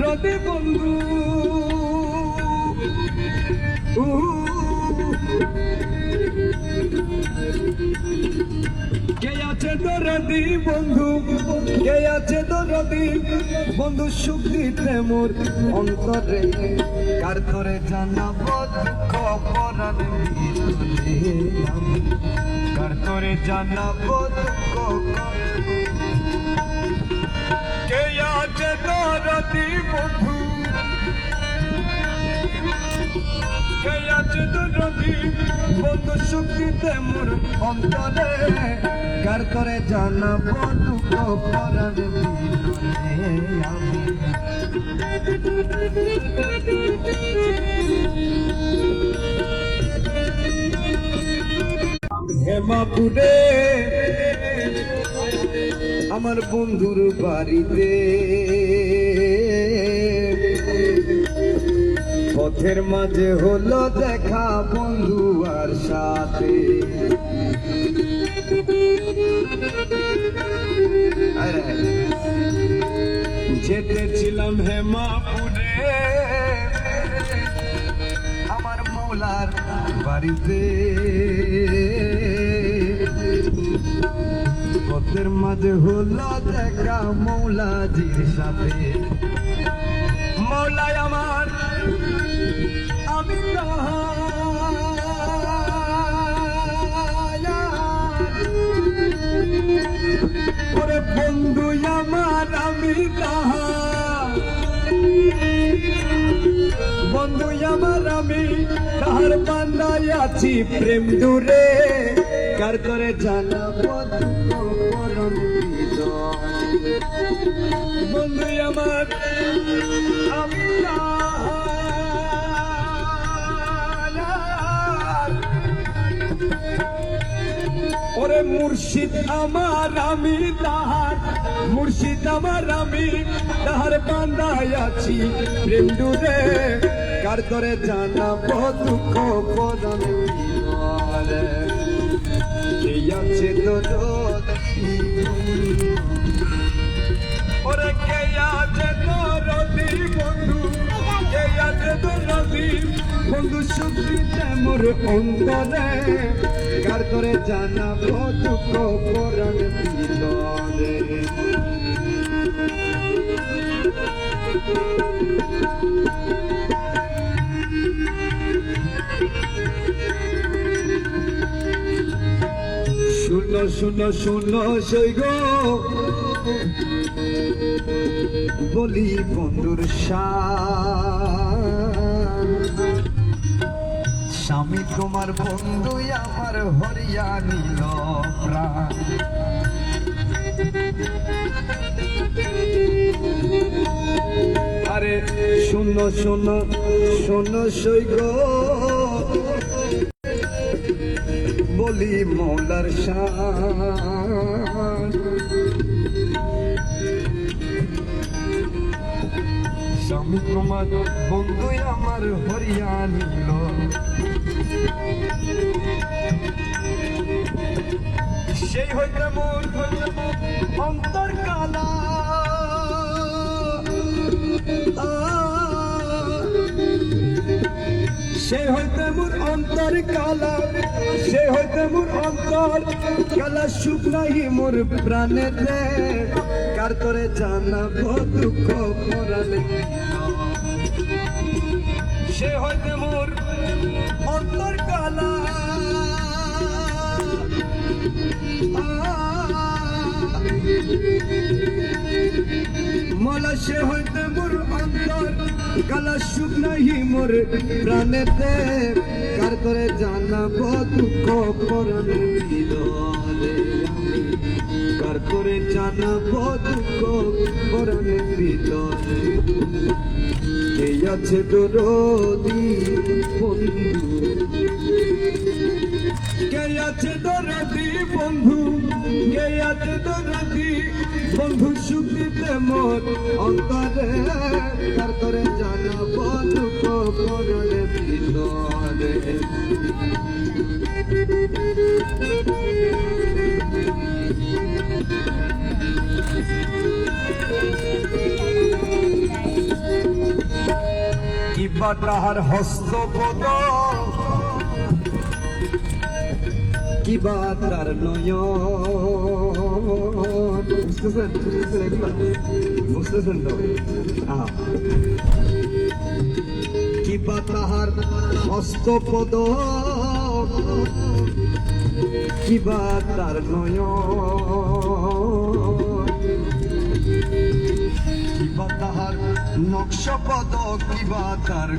রদে বন্ধু কে আছে দরদি বন্ধু, কে আছে দরদি বন্ধু, সুখ দিতে মোর অন্তরে, কার করে জানাবো দুঃখ পরাণ ভিতরে আমি, কার করে জানাবো দুঃখ। কে আছে দরদি বন্ধু, কে আছে দরদি বন্ধু, সুখ দিতে মোর অন্তরে, কার করে জানাবো দুঃখ পরাণ ভিতরে আমি। হেমাপুরে আমার বন্ধুর বাড়িতে, পথের মাঝে হলো দেখা বন্ধু আর সাথে, যেতেছিলাম হেমাপুরে আমার মৌলার বাড়িতে, পথের মাঝে হলো দেখা মৌলাজির সাথে। মৌলায় আমার আমি ওরে বন্ধু আমার আমি বন্ধু আমার আমি তাহার বান্দায় আছি প্রেম দূরে, কার করে জানাবো দুঃখ পরম হৃদয়। বন্ধু আমার আমি ওরে মুর্শিদ আমার আমি তাহার, মুর্শিদ আমার আমি তাহার বান্দায় আছি প্রেম দূরে, কার করে জানাবো দুঃখ পরম হৃদয়। কে আছে দরদি ওরে, কে আছে দরদি বন্ধু, কে আছে দরদি বন্ধু, সুখ দিতে মোর অন্তরে, কার করে জানাবো দুঃখ পরাণ ভিতরে। শুনো শুনো শুনো সই গো বলি বন্ধুর স্বামী তোমার বন্ধু আমার হরিয়া নীল প্রাণ। আরে শুনো শুনো শুনো সই গো বলি মৌলার শান, স্বামী তোমার বন্ধু আমার হরিয়া নীল, সেই হইতে মোর অন্তর কালা, সে হইতে মোর অন্তর কালা, সে হইতে মোর অন্তর কালা, সুখ নাহি মোর প্রাণেতে, কার করে জানাবো দুঃখ পরাণে। সে হইতে মোর অন্তর কালা, মলা সে হইতে মোর অন্তর কালা, সুখ নাহি মোর প্রাণেতে, কার করে জানাবো দুঃখ পরাণে হৃদয়ে আমি, কার করে জানাবো দুঃখ পরাণে হৃদয়ে। কে আছে দরদি বন্ধু, কে আছে দরদি বন্ধু, কে আছে দরদি বন্ধু, সুখ দিতে মোর অন্তরে, কার করে জানাবো দুঃখ পরাণে হৃদয়ে। কিবা তাহার হস্তপদ কিবা তার নয়ন বুঝতেছেন তো কিবা তাহার হস্তপদ কিবা তার নয়ন কিবা তাহার নকশপদ কিবা তার